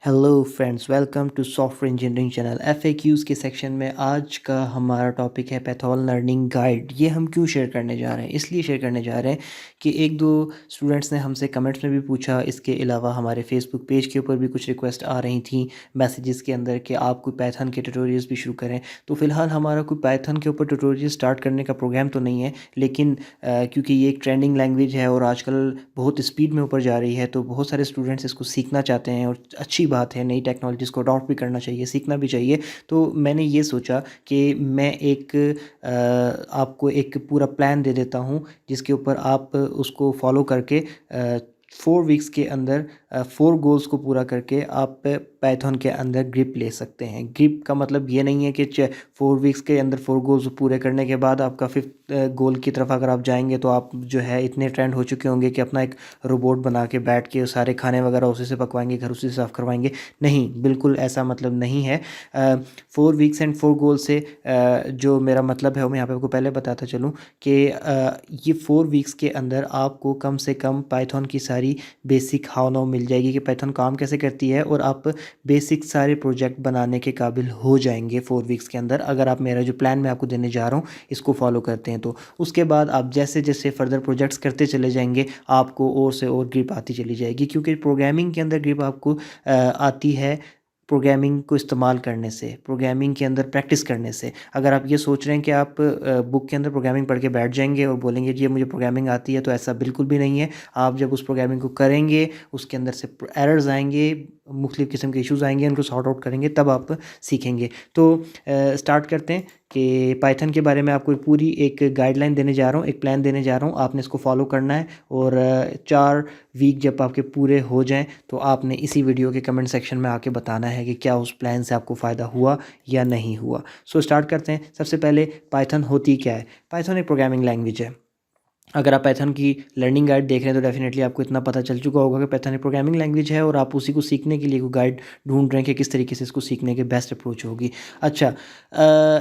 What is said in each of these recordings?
Hello friends, welcome to software engineering channel. FAQs के section में आज का हमारा टॉपिक है पैथोल लर्निंग गाइड। ये हम क्यों शेयर करने जा रहे हैं? इसलिए शेयर करने जा रहे हैं कि एक दो स्टूडेंट्स ने हमसे कमेंट्स में भी पूछा। इसके अलावा हमारे फेसबुक पेज के ऊपर भी कुछ रिक्वेस्ट आ रही थी मैसेजेस के अंदर कि आप कोई पाइथन के ट्यूटोरियल्स भी शुरू करें। तो फ़िलहाल हमारा कोई पाइथन के ऊपर ट्यूटोरियल स्टार्ट करने का प्रोग्राम तो नहीं है, लेकिन क्योंकि ये एक ट्रेंडिंग लैंग्वेज है और आजकल बहुत स्पीड में ऊपर जा रही है, तो बहुत सारे स्टूडेंट्स इसको सीखना चाहते हैं और अच्छी बात है। नई टेक्नोलॉजीज़ को अडॉप्ट भी करना चाहिए, सीखना भी चाहिए। तो मैंने ये सोचा कि मैं आपको एक पूरा प्लान दे देता हूँ जिसके ऊपर आप उसको फॉलो करके 4 वीक्स के अंदर 4 गोल्स को पूरा करके आप पाइथन के अंदर ग्रिप ले सकते हैं। ग्रिप का मतलब ये नहीं है कि 4 वीक्स के अंदर 4 गोल्स पूरे करने के बाद आपका 5th गोल की तरफ अगर आप जाएंगे तो आप जो है इतने ट्रेंड हो चुके होंगे कि अपना एक रोबोट बना के बैठ के सारे खाने वगैरह उसी से पकवाएंगे, घर उसी से साफ़ करवाएंगे। नहीं, बिल्कुल ऐसा मतलब नहीं है। 4 वीक्स एंड 4 गोल से जो मेरा मतलब है वो मैं यहाँ पे आपको पहले बताता चलूँ कि ये 4 वीक्स के अंदर आपको कम से कम पाइथन की सारी बेसिक हाउ नाउ मिल जाएगी कि पाइथन काम कैसे करती है, और आप बेसिक सारे प्रोजेक्ट बनाने के काबिल हो जाएंगे 4 वीक्स के अंदर, अगर आप मेरा जो प्लान मैं आपको देने जा रहा हूँ इसको फॉलो करते हैं। तो उसके बाद आप जैसे जैसे फर्दर प्रोजेक्ट्स करते चले जाएंगे आपको और से और ग्रिप आती चली जाएगी, क्योंकि प्रोग्रामिंग के अंदर ग्रिप आपको आती है प्रोग्रामिंग को इस्तेमाल करने से, प्रोग्रामिंग के अंदर प्रैक्टिस करने से। अगर आप ये सोच रहे हैं कि आप बुक के अंदर प्रोग्रामिंग पढ़ के बैठ जाएंगे और बोलेंगे जी मुझे प्रोग्रामिंग आती है, तो ऐसा बिल्कुल भी नहीं है। आप जब उस प्रोग्रामिंग को करेंगे, उसके अंदर से एरर्स आएंगे, मुख्तलिफ़ किस्म के इश्यूज़ आएंगे, उनको सॉर्ट आउट करेंगे, तब आप सीखेंगे। तो स्टार्ट करते हैं कि पाइथन के बारे में आपको पूरी एक गाइडलाइन देने जा रहा हूँ, एक प्लान देने जा रहा हूँ। आपने इसको फॉलो करना है और 4 वीक जब आपके पूरे हो जाएं तो आपने इसी वीडियो के कमेंट सेक्शन में आके बताना है कि क्या उस प्लान से आपको फ़ायदा हुआ या नहीं हुआ। सो स्टार्ट करते हैं। सबसे पहले पाइथन होती क्या है? पाइथन एक प्रोग्रामिंग लैंग्वेज है। अगर आप पाइथन की लर्निंग गाइड देख रहे हैं तो डेफिनेटली आपको इतना पता चल चुका होगा कि पाइथन एक प्रोग्रामिंग लैंग्वेज है और आप उसी को सीखने के लिए कोई गाइड ढूंढ रहे हैं कि किस तरीके से इसको सीखने के बेस्ट अप्रोच होगी। अच्छा,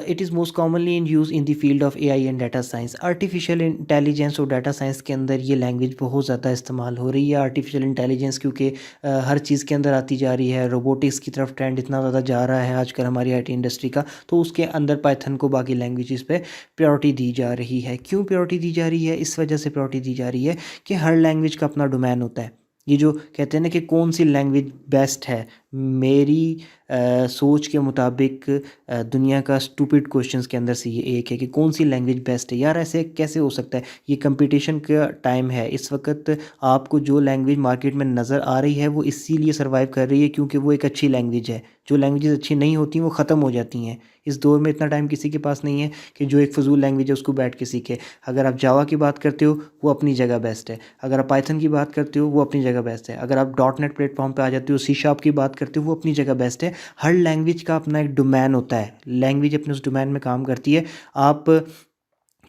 it is most commonly in use in the field of AI and data science. Artificial intelligence और डाटा साइंस के अंदर ये लैंग्वेज बहुत ज़्यादा इस्तेमाल हो रही है। आर्टिफिशियल इंटेलिजेंस क्योंकि हर चीज़ के अंदर आती जा रही है, रोबोटिक्स की तरफ ट्रेंड इतना ज़्यादा जा रहा है आजकल हमारी आईटी इंडस्ट्री का, तो उसके अंदर पाइथन को बाकी लैंग्वेजेस पे प्रायोरिटी दी जा रही है। क्यों प्रायोरिटी दी जा रही है? इस वजह से प्रायोरिटी दी जा रही है कि हर लैंग्वेज का अपना डोमेन होता है। ये जो कहते हैं ना कि कौन सी लैंग्वेज बेस्ट है, मेरी सोच के मुताबिक दुनिया का स्टूपिड क्वेश्चंस के अंदर से ये एक है कि कौन सी लैंग्वेज बेस्ट है। यार ऐसे कैसे हो सकता है? ये कंपटीशन का टाइम है इस वक्त। आपको जो लैंग्वेज मार्केट में नज़र आ रही है वो इसीलिए सर्वाइव कर रही है क्योंकि वो एक अच्छी लैंग्वेज है। जो लैंग्वेजेस अच्छी नहीं होती वो ख़त्म हो जाती हैं। इस दौर में इतना टाइम किसी के पास नहीं है कि जो एक फ़जूल लैंग्वेज है उसको बैठ के सीखे। अगर आप जावा की बात करते हो वो अपनी जगह बेस्ट है, अगर आप पाइथन की बात करते हो वो अपनी जगह बेस्ट है, अगर आप डॉट नेट प्लेटफॉर्म पे आ जाते हो, सी शार्प की बात करते हो, वो अपनी जगह बेस्ट है। हर लैंग्वेज का अपना एक डोमेन होता है, लैंग्वेज अपने उस डोमेन में काम करती है। आप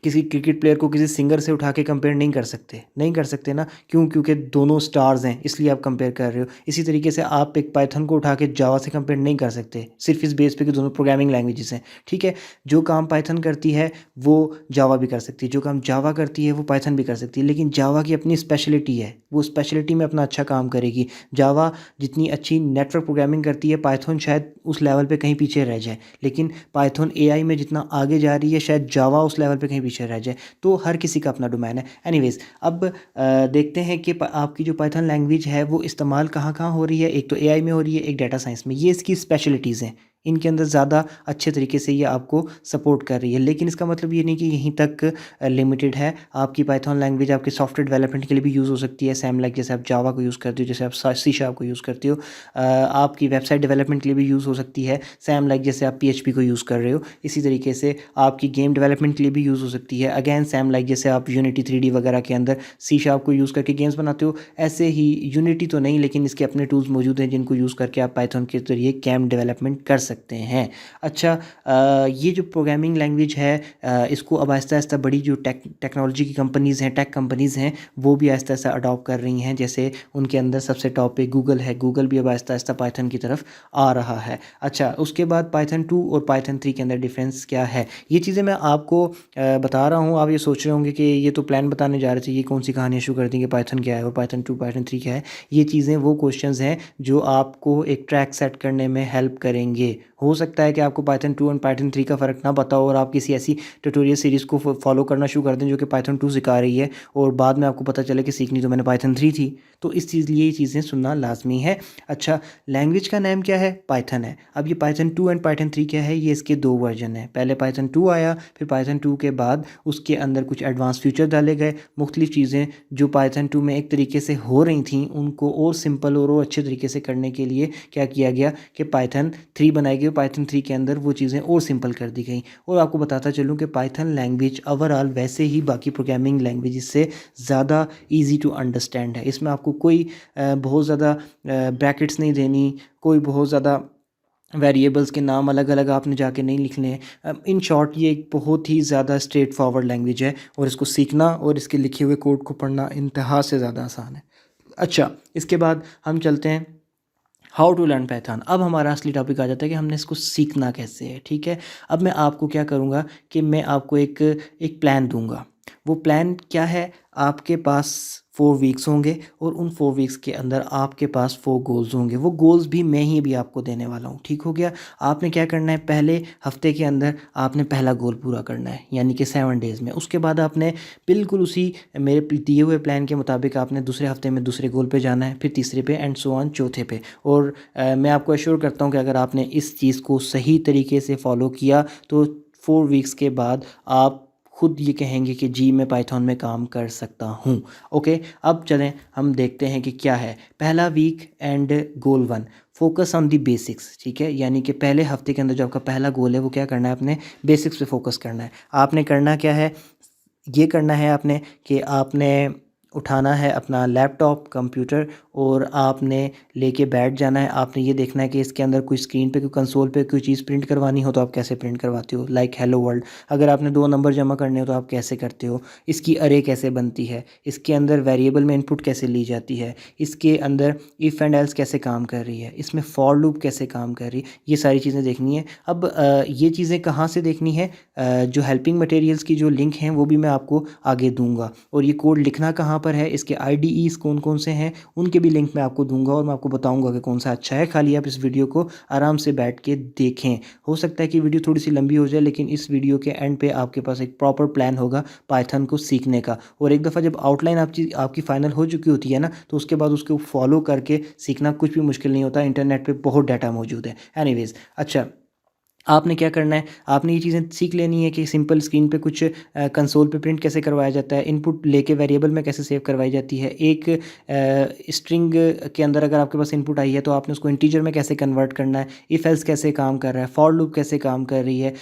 किसी क्रिकेट प्लेयर को किसी सिंगर से उठा के कंपेयर नहीं कर सकते, नहीं कर सकते ना। क्यों? क्योंकि दोनों स्टार्स हैं इसलिए आप कंपेयर कर रहे हो। इसी तरीके से आप एक पाइथन को उठा के जावा से कंपेयर नहीं कर सकते, सिर्फ इस बेस पे कि दोनों प्रोग्रामिंग लैंग्वेजेस हैं। ठीक है, जो काम पाइथन करती है वो जावा भी कर सकती है, जो काम जावा करती है वो पाइथन भी कर सकती है, लेकिन जावा की अपनी स्पेशलिटी है, वो स्पेशलिटी में अपना अच्छा काम करेगी। जावा जितनी अच्छी नेटवर्क प्रोग्रामिंग करती है, पाइथन शायद उस लेवल पे कहीं पीछे रह जाए, लेकिन पाइथन एआई में जितना आगे जा रही है शायद जावा उस लेवल पे कहीं पीछे रह जाए। तो हर किसी का अपना डोमेन है। एनीवेज, अब देखते हैं कि आपकी जो पाइथन लैंग्वेज है वो इस्तेमाल कहाँ कहाँ हो रही है। एक तो एआई में हो रही है, एक डाटा साइंस में। ये इसकी स्पेशलिटीज़ हैं, इनके अंदर ज़्यादा अच्छे तरीके से ये आपको सपोर्ट कर रही है। लेकिन इसका मतलब ये नहीं कि यहीं तक लिमिटेड है। आपकी पाइथन लैंग्वेज आपके सॉफ्टवेयर डेवलपमेंट के लिए भी यूज़ हो सकती है, सेम लाइक जैसे आप जावा को यूज़ करते हो, जैसे आप सी शार्प को यूज़ करते हो। आपकी वेबसाइट डेवलपमेंट के लिए भी यूज़ हो सकती है, सेम लाइक जैसे आप पीएचपी को यूज़ कर रहे हो। इसी तरीके से आपकी गेम डेवलपमेंट के लिए भी यूज़ हो सकती है, अगेन सेम लाइक जैसे आप यूनिटी 3D वगैरह के अंदर सी शार्प को यूज़ करके गेम्स बनाते हो। ऐसे ही यूनिटी तो नहीं, लेकिन इसके अपने टूल्स मौजूद हैं जिनको यूज़ करके आप पाइथन के जरिए गेम डेवलपमेंट कर सकते हैं। अच्छा, ये जो प्रोग्रामिंग लैंग्वेज है इसको अब आहिस्ता आहिस्ता बड़ी जो टेक्नोलॉजी की कंपनीज़ हैं, टेक कंपनीज़ हैं, वो भी आहिस्ता आहिस्ता अडॉप्ट कर रही हैं। जैसे उनके अंदर सबसे टॉप पे गूगल है, गूगल भी अब आहिस्ता आहिस्ता पाइथन की तरफ आ रहा है। अच्छा, उसके बाद पाइथन 2 और पाइथन 3 के अंदर डिफरेंस क्या है, ये चीज़ें मैं आपको बता रहा हूँ। आप ये सोच रहे होंगे कि ये तो प्लान बताने जा रहे थे, ये कौन सी कहानी शुरू कर दी कि पाइथन क्या है और पाइथन 2 पाइथन 3 क्या है। ये चीज़ें वो क्वेश्चंस हैं जो आपको एक ट्रैक सेट करने में हेल्प करेंगे। हो सकता है कि आपको पाइथन 2 और पाइथन 3 का फ़र्क ना पता हो और आप किसी ऐसी ट्यूटोरियल सीरीज़ को फॉलो करना शुरू कर दें जो कि पाइथन 2 सिखा रही है और बाद में आपको पता चले कि सीखनी तो मैंने पाइथन 3 थी। तो इस चीज़ लिए ये चीज़ें सुनना लाजमी है। अच्छा, लैंग्वेज का नाम क्या है? पाइथन है। अब ये पाइथन 2 एंड पाइथन 3 क्या है? ये इसके दो वर्जन हैं। पहले पाइथन 2 आया, फिर पाइथन 2 के बाद उसके अंदर कुछ एडवांस फीचर डाले गए। मुख्तलिफ चीज़ें जो पाइथन 2 में एक तरीके से हो रही थी उनको और सिंपल और अच्छे तरीके से करने के लिए क्या किया गया कि पाइथन 3 बनाई गई। पाइथन 3 के अंदर वो चीज़ें और सिंपल कर दी गई। और आपको बताता चलूँ कि पाइथन लैंग्वेज ओवरऑल वैसे ही बाकी प्रोग्रामिंग लैंग्वेज से ज़्यादा ईजी टू अंडरस्टैंड है। इसमें आपको कोई बहुत ज़्यादा ब्रैकेट्स नहीं देनी, कोई बहुत ज़्यादा वेरिएबल्स के नाम अलग अलग आपने जाके नहीं लिखने हैं। इन शॉर्ट ये एक बहुत ही ज़्यादा स्ट्रेट फॉरवर्ड लैंग्वेज है और इसको सीखना और इसके लिखे हुए कोड को पढ़ना इंतहा से ज़्यादा आसान है। अच्छा, इसके बाद हम चलते हैं हाउ टू लर्न पाइथन। अब हमारा असली टॉपिक आ जाता है कि हमने इसको सीखना कैसे है। ठीक है, अब मैं आपको क्या करूँगा कि मैं आपको एक एक प्लान दूंगा। वो प्लान क्या है? आपके पास 4 वीक्स होंगे और उन 4 वीक्स के अंदर आपके पास 4 गोल्स होंगे। वो गोल्स भी मैं ही भी आपको देने वाला हूँ। ठीक हो गया? आपने क्या करना है, पहले हफ्ते के अंदर आपने पहला गोल पूरा करना है, यानी कि 7 डेज़ में। उसके बाद आपने बिल्कुल उसी मेरे दिए हुए प्लान के मुताबिक आपने दूसरे हफ्ते में दूसरे गोल पे जाना है, फिर तीसरे पे एंड सो ऑन चौथे पे। और मैं आपको एश्योर करता हूँ कि अगर आपने इस चीज़ को सही तरीके से फॉलो किया तो 4 वीक्स के बाद आप खुद ये कहेंगे कि जी मैं पाइथन में काम कर सकता हूँ। ओके, अब चलें हम देखते हैं कि क्या है पहला week and goal 1, focus on the basics. ठीक है, यानी कि पहले हफ्ते के अंदर जो आपका पहला गोल है वो क्या करना है, अपने बेसिक्स पे फोकस करना है। आपने करना क्या है, ये करना है आपने कि आपने उठाना है अपना लैपटॉप कंप्यूटर और आपने लेके बैठ जाना है। आपने ये देखना है कि इसके अंदर कोई स्क्रीन पे कोई कंसोल पे कोई चीज़ प्रिंट करवानी हो तो आप कैसे प्रिंट करवाते हो, लाइक हेलो वर्ल्ड। अगर आपने 2 नंबर जमा करने हो तो आप कैसे करते हो, इसकी अरे कैसे बनती है, इसके अंदर वेरिएबल में इनपुट कैसे ली जाती है, इसके अंदर इफ़ एंड एल्स कैसे काम कर रही है, इसमें फॉर लूप कैसे काम कर रही है, ये सारी चीज़ें देखनी है। अब ये चीज़ें कहाँ से देखनी है, जो हेल्पिंग मटेरियल्स की जो लिंक हैं वो भी मैं आपको आगे दूंगा। और ये कोड लिखना कहाँ पर है, इसके आईडीईज़ कौन कौन से हैं उनके भी लिंक मैं आपको दूंगा और मैं आपको बताऊंगा कि कौन सा अच्छा है। खाली आप इस वीडियो को आराम से बैठ के देखें। हो सकता है कि वीडियो थोड़ी सी लंबी हो जाए लेकिन इस वीडियो के एंड पे आपके पास एक प्रॉपर प्लान होगा पाइथन को सीखने का। और एक दफ़ा जब आउटलाइन आपकी फाइनल हो चुकी होती है ना, तो उसके बाद उसको फॉलो करके सीखना कुछ भी मुश्किल नहीं होता। इंटरनेट पर बहुत डाटा मौजूद है। एनीवेज़, अच्छा, आपने क्या करना है, आपने ये चीज़ें सीख लेनी है कि सिंपल स्क्रीन पे कुछ कंसोल पे प्रिंट कैसे करवाया जाता है, इनपुट लेके वेरिएबल में कैसे सेव करवाई जाती है, एक स्ट्रिंग के अंदर अगर आपके पास इनपुट आई है तो आपने उसको इंटीजर में कैसे कन्वर्ट करना है, इफ एल्स कैसे काम कर रहा है, फॉर लूप कैसे काम कर रही है,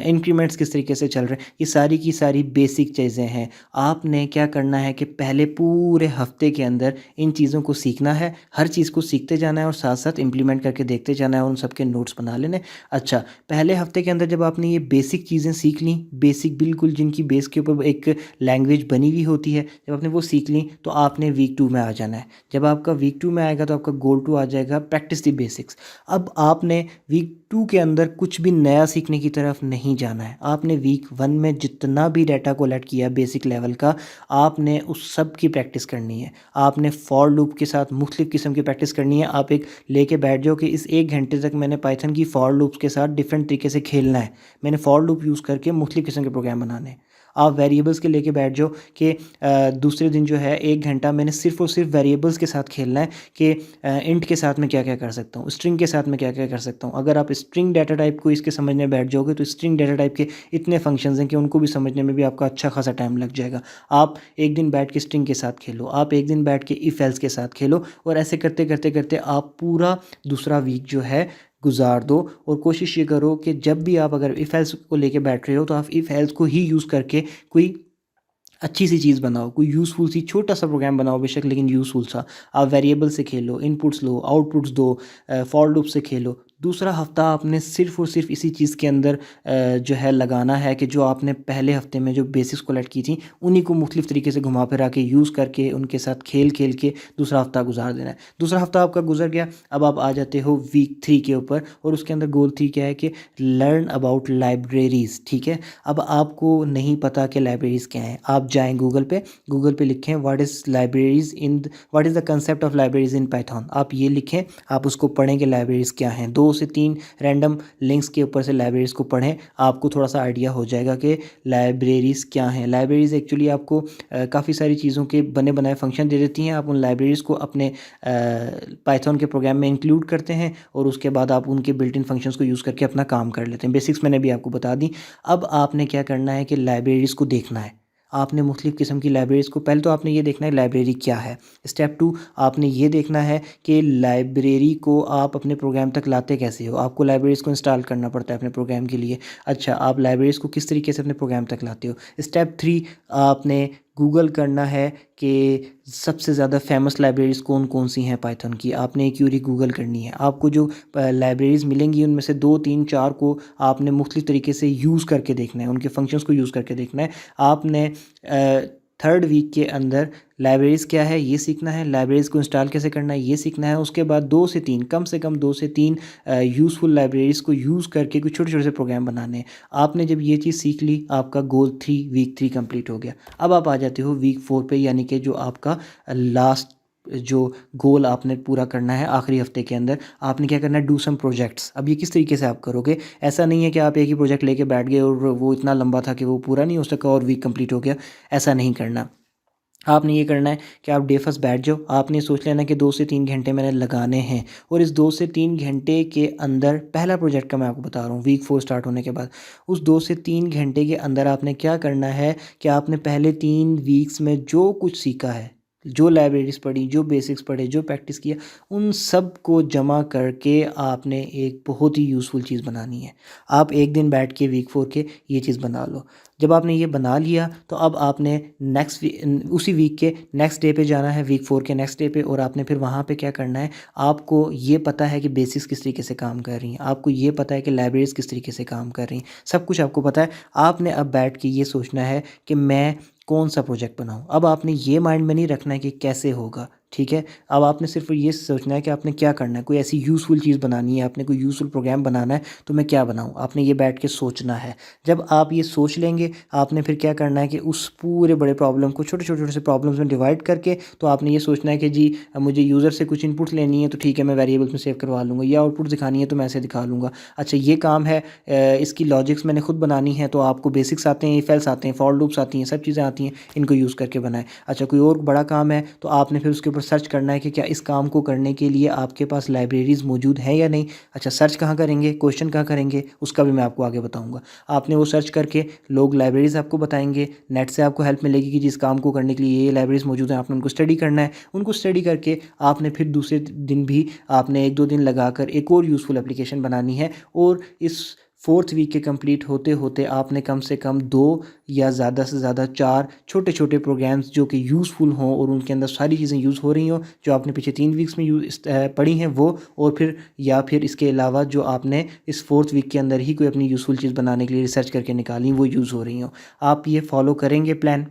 इंक्रीमेंट्स किस तरीके से चल रहे हैं, ये सारी की सारी बेसिक चीज़ें हैं। आपने क्या करना है कि पहले पूरे हफ्ते के अंदर इन चीज़ों को सीखना है, हर चीज़ को सीखते जाना है और साथ साथ इम्प्लीमेंट करके देखते जाना है और उन सबके नोट्स बना लेने। अच्छा, पहले हफ्ते के अंदर जब आपने ये बेसिक चीज़ें सीख ली, बेसिक बिल्कुल जिनकी बेस के ऊपर एक लैंग्वेज बनी हुई होती है, जब आपने वो सीख ली तो आपने वीक 2 में आ जाना है। जब आपका वीक 2 में आएगा तो आपका गोल 2 आ जाएगा, प्रैक्टिस द बेसिक्स। अब आपने वीक 2 के अंदर कुछ भी नया सीखने की तरफ नहीं जाना है। आपने वीक 1 में जितना भी डाटा कलेक्ट किया बेसिक लेवल का, आपने उस सब की प्रैक्टिस करनी है। आपने फॉर लूप के साथ मुख्तलिफ़ किस्म की प्रैक्टिस करनी है। आप एक लेके बैठ जाओ कि इस 1 घंटे तक मैंने पाइथन की फॉर लूप्स के साथ डिफरेंट तरीके से खेलना है, मैंने फॉर लूप यूज़ करके मुख्तलिफ़ किस्म के प्रोग्राम बनाने हैं। आप वेरिएबल्स के लेके बैठ जाओ कि दूसरे दिन जो है 1 घंटा मैंने सिर्फ और सिर्फ वेरिएबल्स के साथ खेलना है कि इंट के साथ मैं क्या क्या कर सकता हूँ, स्ट्रिंग के साथ मैं क्या क्या कर सकता हूँ। अगर आप स्ट्रिंग डाटा टाइप को इसके समझने बैठ जाओगे तो स्ट्रिंग डाटा टाइप के इतने फंक्शंस हैं कि उनको भी समझने में भी आपका अच्छा खासा टाइम लग जाएगा। आप एक दिन बैठ के स्ट्रिंग के साथ खेलो, आप एक दिन बैठ के इफ एल्स के साथ खेलो और ऐसे करते करते करते आप पूरा दूसरा वीक जो है गुजार दो। और कोशिश ये करो कि जब भी आप अगर इफ़ एल्स को लेके बैठ रहे हो तो आप इफ़ एल्स को ही यूज़ करके कोई अच्छी सी चीज़ बनाओ, कोई यूज़फुल सी छोटा सा प्रोग्राम बनाओ बेशक लेकिन यूज़फुल सा। आप वेरिएबल से खेलो, इनपुट्स लो, आउटपुट्स दो, फॉर लूप से खेलो, दूसरा हफ़्ता आपने सिर्फ़ और सिर्फ इसी चीज़ के अंदर जो है लगाना है कि जो आपने पहले हफ़्ते में जो बेसिक्स कलेक्ट की थी उन्हीं को मुख्तलिफ़ तरीके से घुमा फिरा के यूज़ करके उनके साथ खेल खेल के दूसरा हफ़्ता गुजार देना है। दूसरा हफ़्ता आपका गुजर गया, अब आप आ जाते हो वीक 3 के ऊपर और उसके अंदर गोल 3 क्या है कि लर्न अबाउट लाइब्रेरीज़। ठीक है, अब आपको नहीं पता कि लाइब्रेरीज़ क्या हैं, आप जाएँ गूगल पे लिखें what is the concept of libraries in Python. आप ये लिखें, आप उसको पढ़ें कि लाइब्रेरीज़ क्या हैं। 2 से 3 रैंडम लिंक्स के ऊपर से लाइब्रेरीज़ को पढ़ें, आपको थोड़ा सा आइडिया हो जाएगा कि लाइब्रेरीज़ क्या हैं। लाइब्रेरीज़ एक्चुअली आपको काफ़ी सारी चीज़ों के बने बनाए फंक्शन दे देती हैं। आप उन लाइब्रेरीज़ को अपने पाइथन के प्रोग्राम में इंक्लूड करते हैं और उसके बाद आप उनके बिल्ट इन फंक्शंस को यूज़ करके अपना काम कर लेते हैं। बेसिक्स मैंने भी आपको बता दी। अब आपने क्या करना है कि लाइब्रेरीज़ को देखना है। आपने मुख्तलिफ़ किस्म की लाइब्रेरीज़ को, पहले तो आपने ये देखना है लाइब्रेरी क्या है। स्टेप 2, आपने ये देखना है कि लाइब्रेरी को आप अपने प्रोग्राम तक लाते कैसे हो। आपको लाइब्रेरीज़ को इंस्टॉल करना पड़ता है अपने प्रोग्राम के लिए। अच्छा, आप लाइब्रेरीज़ को किस तरीके से अपने प्रोग्राम तक लाते हो। स्टेप 3, आपने गूगल करना है कि सबसे ज़्यादा फेमस लाइब्रेरीज़ कौन कौन सी हैं पाइथन की। आपने एक क्यूरी गूगल करनी है। आपको जो लाइब्रेरीज़ मिलेंगी उनमें से 2 3 4 को आपने मुख्तलिफ़ तरीके से यूज़ करके देखना है, उनके फंक्शंस को यूज़ करके देखना है। आपने थर्ड वीक के अंदर लाइब्रेरीज़ क्या है ये सीखना है, लाइब्रेरीज़ को इंस्टॉल कैसे करना है ये सीखना है। उसके बाद 2 से 3, कम से कम 2 से 3 यूज़फुल लाइब्रेरीज़ को यूज़ करके कुछ छोटे छोटे से प्रोग्राम बनाने हैं। आपने जब ये चीज़ सीख ली, आपका गोल 3 वीक 3 कंप्लीट हो गया। अब आप आ जाते हो वीक 4 पे, यानी कि जो आपका लास्ट जो गोल आपने पूरा करना है आखिरी हफ्ते के अंदर। आपने क्या करना है, डू सम प्रोजेक्ट्स। अब ये किस तरीके से आप करोगे, ऐसा नहीं है कि आप एक ही प्रोजेक्ट लेके बैठ गए और वो इतना लंबा था कि वो पूरा नहीं हो सका और वीक कंप्लीट हो गया। ऐसा नहीं करना। आपने ये करना है कि आप डे फर्स्ट बैठ जाओ। आपने सोच लेना कि 2 से 3 घंटे मैंने लगाने हैं और इस 2 से 3 घंटे के अंदर, पहला प्रोजेक्ट का मैं आपको बता रहा हूँ वीक 4 स्टार्ट होने के बाद, उस 2 से 3 घंटे के अंदर आपने क्या करना है कि आपने पहले 3 वीक्स में जो कुछ सीखा है, जो लाइब्रेरीज पढ़ी, जो बेसिक्स पढ़े, जो प्रैक्टिस किया, उन सब को जमा करके आपने एक बहुत ही यूज़फुल चीज़ बनानी है। आप एक दिन बैठ के वीक 4 के ये चीज़ बना लो। जब आपने ये बना लिया तो अब आपने उसी वीक के नेक्स्ट डे पे जाना है, वीक 4 के नेक्स्ट डे पे, और आपने फिर वहाँ पे क्या करना है, आपको ये पता है कि बेसिक्स किस तरीके से काम कर रही हैं, आपको ये पता है कि लाइब्रेरीज किस तरीके से काम कर रही हैं, सब कुछ आपको पता है। आपने अब बैठ के ये सोचना है कि मैं कौन सा प्रोजेक्ट बनाऊँ। अब आपने ये माइंड में नहीं रखना है कि कैसे होगा, ठीक है। अब आपने सिर्फ ये सोचना है कि आपने क्या करना है, कोई ऐसी यूज़फुल चीज़ बनानी है, आपने कोई यूज़फुल प्रोग्राम बनाना है, तो मैं क्या बनाऊँ, आपने ये बैठ के सोचना है। जब आप ये सोच लेंगे, आपने फिर क्या करना है कि उस पूरे बड़े प्रॉब्लम को छोटे छोटे छोटे से प्रॉब्लम्स में डिवाइड करके, तो आपने ये सोचना है कि जी मुझे यूज़र से कुछ इनपुट लेनी है तो ठीक है मैं वेरिएबल्स में सेव करवा लूँगा, या आउटपुट दिखानी है तो मैं ऐसे दिखा लूँगा। अच्छा, ये काम है, इसकी लॉजिक्स मैंने खुद बनानी है, तो आपको बेसिक्स आते हैं, इफ एल्स आते हैं, फॉर लूप्स आती हैं, सब चीज़ें आती हैं, इनको यूज़ करके बनाएं। अच्छा, कोई और बड़ा काम है तो आपने फिर उसके ऊपर सर्च करना है कि क्या इस काम को करने के लिए आपके पास लाइब्रेरीज़ मौजूद हैं या नहीं। अच्छा, सर्च कहाँ करेंगे, क्वेश्चन कहाँ करेंगे, उसका भी मैं आपको आगे बताऊँगा। आपने वो सर्च करके लोग लाइब्रेरीज़ आपको बताएंगे, नेट से आपको हेल्प मिलेगी कि जिस काम को करने के लिए ये लाइब्रेरीज़ मौजूद हैं, आपने उनको स्टडी करना है। उनको स्टडी करके आपने फिर दूसरे दिन भी आपने 1 2 दिन लगाकर एक और यूज़फुल एप्लीकेशन बनानी है, और इस 4th वीक के कंप्लीट होते होते आपने कम से कम 2 या ज़्यादा से ज़्यादा 4 छोटे छोटे प्रोग्राम्स जो कि यूज़फुल हों और उनके अंदर सारी चीज़ें यूज़ हो रही हों जो आपने पीछे 3 वीक्स में पढ़ी हैं वो, और फिर या फिर इसके अलावा जो आपने इस 4th वीक के अंदर ही कोई अपनी यूज़फुल चीज़ बनाने के लिए रिसर्च करके निकाली वो यूज़ हो रही हों। आप ये फॉलो करेंगे प्लान,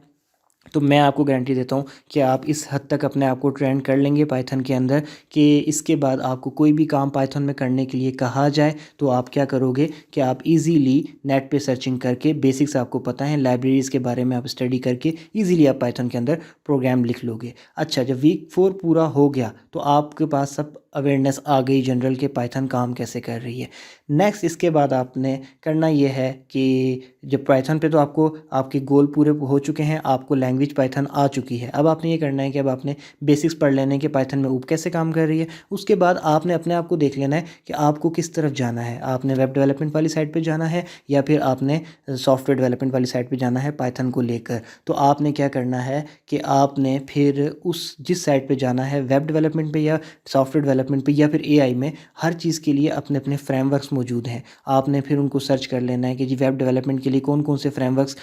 तो मैं आपको गारंटी देता हूँ कि आप इस हद तक अपने आप को ट्रेंड कर लेंगे पाइथन के अंदर कि इसके बाद आपको कोई भी काम पाइथन में करने के लिए कहा जाए तो आप क्या करोगे कि आप इजीली नेट पे सर्चिंग करके, बेसिक्स आपको पता है, लाइब्रेरीज़ के बारे में आप स्टडी करके इजीली आप पाइथन के अंदर प्रोग्राम लिख लोगे। अच्छा, जब वीक 4 पूरा हो गया तो आपके पास सब अवेयरनेस आ गई जनरल के पाइथन काम कैसे कर रही है। नेक्स्ट इसके बाद आपने करना ये है कि जब पाइथन पे तो आपको आपके गोल पूरे हो चुके हैं, आपको लैंग्वेज पाइथन आ चुकी है। अब आपने ये करना है कि अब आपने बेसिक्स पढ़ लेने के पाइथन में ऊप कैसे काम कर रही है। उसके बाद आपने अपने आप को देख लेना है कि आपको किस तरफ जाना है, आपने वेब डेवलपमेंट वाली साइड पे जाना है या फिर आपने सॉफ्टवेयर डेवलपमेंट वाली साइड पे जाना है पाइथन को लेकर। तो आपने क्या करना है कि आपने फिर उस जिस साइड पे जाना है, वेब डेवलपमेंट पे या सॉफ्टवेयर डेवलपमेंट पे या फिर एआई में, हर चीज़ के लिए अपने अपने फ्रेमवर्क्स मौजूद हैं। आपने फिर उनको सर्च कर लेना है कि जी वेब डेवलपमेंट के लिए कौन कौन से फ्रेमवर्क्स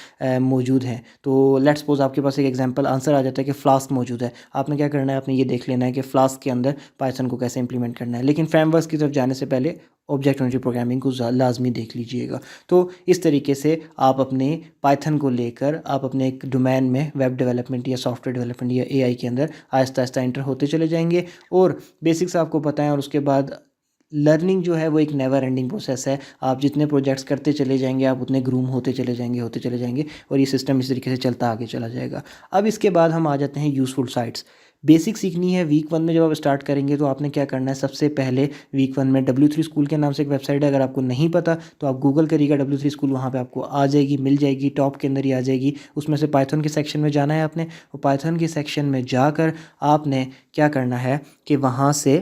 मौजूद हैं। तो लेट्स सपोज आपके आपके पास एक एग्जांपल आंसर आ जाता है कि फ्लास्क मौजूद है, आपने क्या करना है, आपने ये देख लेना है कि फ्लास्क के अंदर पाइथन को कैसे इंप्लीमेंट करना है। लेकिन फ्रेमवर्क्स की तरफ जाने से पहले ऑब्जेक्ट ओरिएंटेड प्रोग्रामिंग को लाजमी देख लीजिएगा। तो इस तरीके से आप अपने पाइथन को लेकर आप अपने एक डोमेन में वेब डेवलपमेंट या सॉफ्टवेयर डेवलपमेंट या एआई के अंदर आहिस्ता आहिस्ता एंटर होते चले जाएंगे और बेसिक्स आपको पता है। और उसके बाद लर्निंग जो है वो एक नेवर एंडिंग प्रोसेस है। आप जितने प्रोजेक्ट्स करते चले जाएंगे आप उतने ग्रूम होते चले जाएंगे और ये सिस्टम इस तरीके से चलता आगे चला जाएगा। अब इसके बाद हम आ जाते हैं यूज़फुल साइट्स। बेसिक सीखनी है। वीक 1 में जब आप स्टार्ट करेंगे तो आपने क्या करना है, सबसे पहले वीक 1 में W3 स्कूल के नाम से एक वेबसाइट है। अगर आपको नहीं पता तो आप गूगल करिएगा W3 स्कूल, वहाँ पे आपको आ जाएगी, मिल जाएगी, टॉप के अंदर ही आ जाएगी। उसमें से पाइथन के सेक्शन में जाना है आपने, और पाइथन के सेक्शन में जाकर आपने क्या करना है कि वहाँ से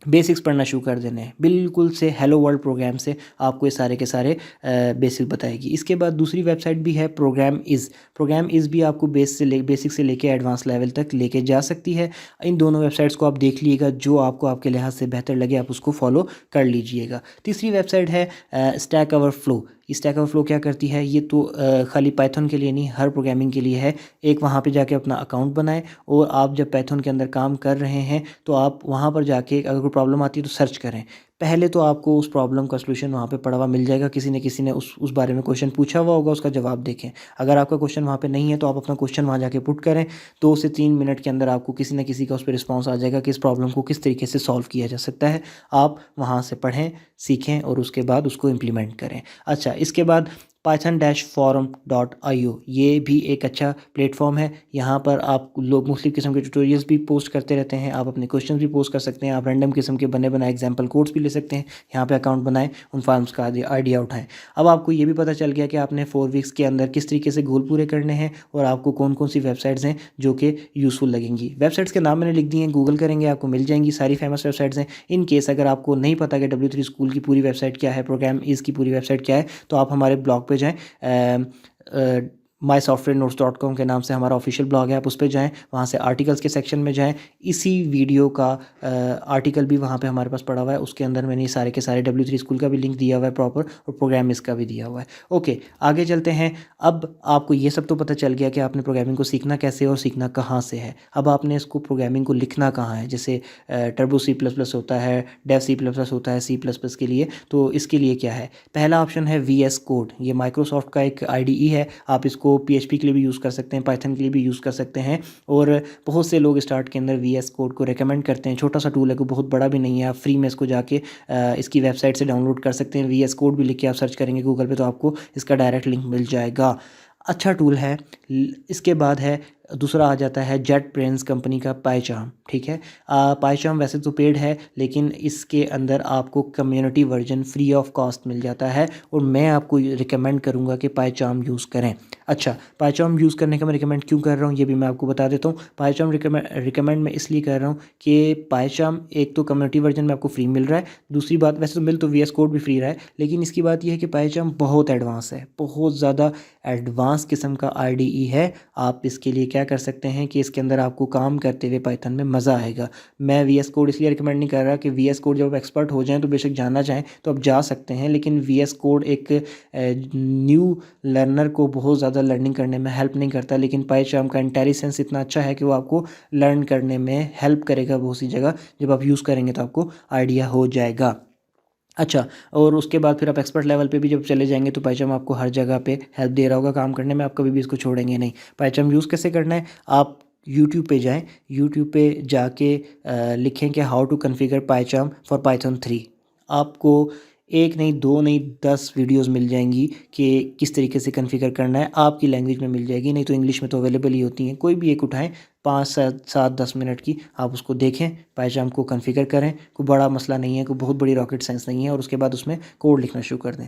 बेसिक्स पढ़ना शुरू कर देने हैं। बिल्कुल से हेलो वर्ल्ड प्रोग्राम से आपको ये सारे के सारे बेसिक बताएगी। इसके बाद दूसरी वेबसाइट भी है प्रोग्राम इज़ भी आपको बेसिक से लेके एडवांस लेवल तक लेके जा सकती है। इन दोनों वेबसाइट्स को आप देख लीजिएगा, जो आपको आपके लिहाज से बेहतर लगे आप उसको फॉलो कर लीजिएगा। तीसरी वेबसाइट है स्टैक ओवरफ्लो। स्टैक ओवरफ्लो क्या करती है, ये तो खाली पाइथन के लिए नहीं, हर प्रोग्रामिंग के लिए है। एक वहाँ पे जाके अपना अकाउंट बनाएं और आप जब पाइथन के अंदर काम कर रहे हैं तो आप वहाँ पर जाके अगर कोई प्रॉब्लम आती है तो सर्च करें। पहले तो आपको उस प्रॉब्लम का सलूशन वहाँ पे पड़ा हुआ मिल जाएगा, किसी ने उस बारे में क्वेश्चन पूछा हुआ होगा, उसका जवाब देखें। अगर आपका क्वेश्चन वहाँ पे नहीं है तो आप अपना क्वेश्चन वहाँ जाके पुट करें। 2 से 3 मिनट के अंदर आपको किसी न किसी का उस पर रिस्पॉन्स आ जाएगा कि इस प्रॉब्लम को किस तरीके से सॉल्व किया जा सकता है। आप वहाँ से पढ़ें, सीखें और उसके बाद उसको इम्प्लीमेंट करें। अच्छा, इसके बाद python-forum.io ये भी एक अच्छा प्लेटफॉर्म है। यहाँ पर आप लोग मुख्तलिफ़ किस्म के ट्यूटोरियल्स भी पोस्ट करते रहते हैं, आप अपने क्वेश्चन भी पोस्ट कर सकते हैं, आप रैंडम किस्म के बने बनाए एग्जाम्पल कोड्स भी ले सकते हैं। यहाँ पे अकाउंट बनाएं, उन फॉर्म्स का आइडिया उठाएं। अब आपको ये भी पता चल गया कि आपने 4 वीक्स के अंदर किस तरीके से गोल पूरे करने हैं और आपको कौन कौन सी वेबसाइट्स हैं जो कि यूज़फुल लगेंगी। वेबसाइट्स के नाम मैंने लिख दिए हैं, गूगल करेंगे आपको मिल जाएंगी, सारी फेमस वेबसाइट्स हैं। इन केस अगर आपको नहीं पता कि W3 स्कूल की पूरी वेबसाइट क्या है, प्रोग्राम इज़ की पूरी वेबसाइट क्या है, तो आप हमारे ब्लॉग पे जाएँ। mysoftwarennotes.com के नाम से हमारा ऑफिशियल ब्लॉग है, आप उस पर जाएँ, वहाँ से आर्टिकल्स के सेक्शन में जाएँ। इसी वीडियो का आर्टिकल भी वहाँ पे हमारे पास पड़ा हुआ है, उसके अंदर मैंने सारे के सारे W3 स्कूल का भी लिंक दिया हुआ है प्रॉपर, और प्रोग्राम इसका भी दिया हुआ है। ओके, आगे चलते हैं। अब आपको ये सब तो पता चल गया कि आपने प्रोग्रामिंग को सीखना कैसे और सीखना कहाँ से है। अब आपने इसको प्रोग्रामिंग को लिखना कहाँ है, जैसे टर्बो C++ होता है, डेव C++ होता है C++ के लिए। तो इसके लिए क्या है, पहला ऑप्शन है VS कोड। ये माइक्रोसॉफ्ट का एक IDE है, आप इसको PHP के लिए भी यूज़ कर सकते हैं, पाइथन के लिए भी यूज़ कर सकते हैं। और बहुत से लोग स्टार्ट के अंदर VS कोड को रेकमेंड करते हैं। छोटा सा टूल है, कोई बहुत बड़ा भी नहीं है, आप फ्री में इसको जाके इसकी वेबसाइट से डाउनलोड कर सकते हैं। VS कोड भी लिख के आप सर्च करेंगे गूगल पे तो आपको इसका डायरेक्ट लिंक मिल जाएगा। अच्छा टूल है। इसके बाद है दूसरा आ जाता है जेट ब्रेन्स कंपनी का पाइचार्म। ठीक है, पाइचार्म वैसे तो पेड है, लेकिन इसके अंदर आपको community version free of cost मिल जाता है, और मैं आपको रिकमेंड करूंगा कि पाइचार्म यूज़ करें। अच्छा, पाइचार्म यूज़ करने का मैं रिकमेंड क्यों कर रहा हूँ ये भी मैं आपको बता देता हूँ। पाइचार्म रिकमेंड मैं इसलिए कर रहा हूँ कि पाइचार्म एक तो कम्युनिटी वर्जन में आपको फ्री मिल रहा है, दूसरी बात वैसे तो मिल तो VS कोड भी फ्री रहा है, लेकिन इसकी बात यह है कि पाइचार्म बहुत एडवांस है, बहुत ज़्यादा एडवांस किस्म का IDE है। आप इसके लिए क्या कर सकते हैं कि इसके अंदर आपको काम करते हुए पाइथन में मज़ा आएगा। मैं VS कोड इसलिए रिकमेंड नहीं कर रहा कि VS कोड जब आप एक्सपर्ट हो जाएं तो बेशक जानना चाहें तो आप जा सकते हैं, लेकिन VS कोड एक न्यू लर्नर को बहुत ज़्यादा लर्निंग करने में हेल्प नहीं करता, लेकिन पाइचार्म का इंटेलिजेंस इतना अच्छा है कि वो आपको लर्न करने में हेल्प करेगा बहुत सी जगह। जब आप यूज़ करेंगे तो आपको आइडिया हो जाएगा। अच्छा, और उसके बाद फिर आप एक्सपर्ट लेवल पे भी जब चले जाएंगे तो पाइचार्म आपको हर जगह पे हेल्प दे रहा होगा काम करने में, आप कभी भी इसको छोड़ेंगे नहीं। पाइचार्म यूज़ कैसे करना है, आप यूट्यूब पे जाएं, यूट्यूब पे जाके लिखें कि how to configure PyCharm for Python 3। आपको एक नहीं, दो नहीं, 10 वीडियोस मिल जाएंगी कि किस तरीके से कॉन्फ़िगर करना है। आपकी लैंग्वेज में मिल जाएगी, नहीं तो इंग्लिश में तो अवेलेबल ही होती हैं। कोई भी एक उठाएं, 5 7 10 मिनट की, आप उसको देखें, पाइचार्म को कॉन्फ़िगर करें। कोई बड़ा मसला नहीं है, कोई बहुत बड़ी रॉकेट साइंस नहीं है, और उसके बाद उसमें कोड लिखना शुरू कर दें।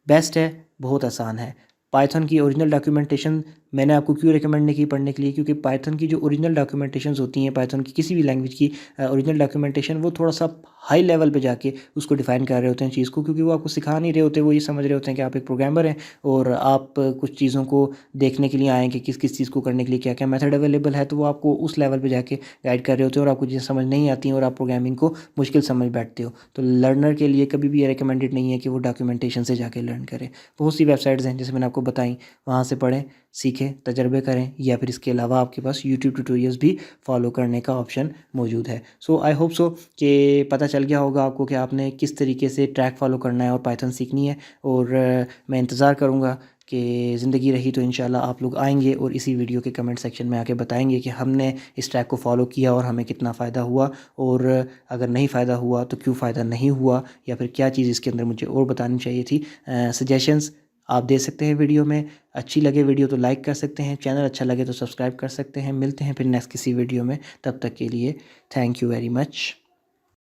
बेस्ट है, बहुत आसान है। पाइथन की ओरिजिनल डॉक्यूमेंटेशन मैंने आपको क्यों रिकमेंड नहीं की पढ़ने के लिए, क्योंकि पाइथन की जो ओरिजिनल डॉक्यूमेंटेशंस होती हैं, पाइथन की किसी भी लैंग्वेज की ओरिजिनल डॉक्यूमेंटेशन, वो थोड़ा सा हाई लेवल पे जाके उसको डिफ़ाइन कर रहे होते हैं चीज़ को, क्योंकि वो आपको सिखा नहीं रहे होते। वो ये समझ रहे होते हैं कि आप एक प्रोग्रामर हैं और आप कुछ चीज़ों को देखने के लिए आए हैं कि किस किस चीज़ को करने के लिए क्या क्या मेथड अवेलेबल है, तो वो आपको उस लेवल पे जाके गाइड कर रहे होते हैं और आपको चीज़ें समझ नहीं आती हैं और आप प्रोग्रामिंग को मुश्किल समझ बैठते हो। तो लर्नर के लिए कभी भी ये रिकमेंडेड नहीं है कि वो डॉक्यूमेंटेशन से जाके लर्न करें। बहुत सी वेबसाइट्स हैं, जैसे मैंने आपको बताई वहाँ से पढ़ें, सीखें, तजर्बे करें, या फिर इसके अलावा आपके पास यूट्यूब ट्यूटोरियल्स भी फॉलो करने का ऑप्शन मौजूद है। सो आई होप सो कि पता चल गया होगा आपको कि आपने किस तरीके से ट्रैक फॉलो करना है और पाइथन सीखनी है। और मैं इंतज़ार करूँगा कि ज़िंदगी रही तो इंशाल्लाह आप लोग आएंगे और इसी वीडियो के कमेंट सेक्शन में आके बताएंगे कि हमने इस ट्रैक को फॉलो किया और हमें कितना फ़ायदा हुआ, और अगर नहीं फ़ायदा हुआ तो क्यों फ़ायदा नहीं हुआ, या फिर क्या चीज़ इसके अंदर मुझे और बतानी चाहिए थी। सजेशंस आप दे सकते हैं वीडियो में। अच्छी लगे वीडियो तो लाइक कर सकते हैं, चैनल अच्छा लगे तो सब्सक्राइब कर सकते हैं। मिलते हैं फिर नेक्स्ट किसी वीडियो में, तब तक के लिए थैंक यू वेरी मच।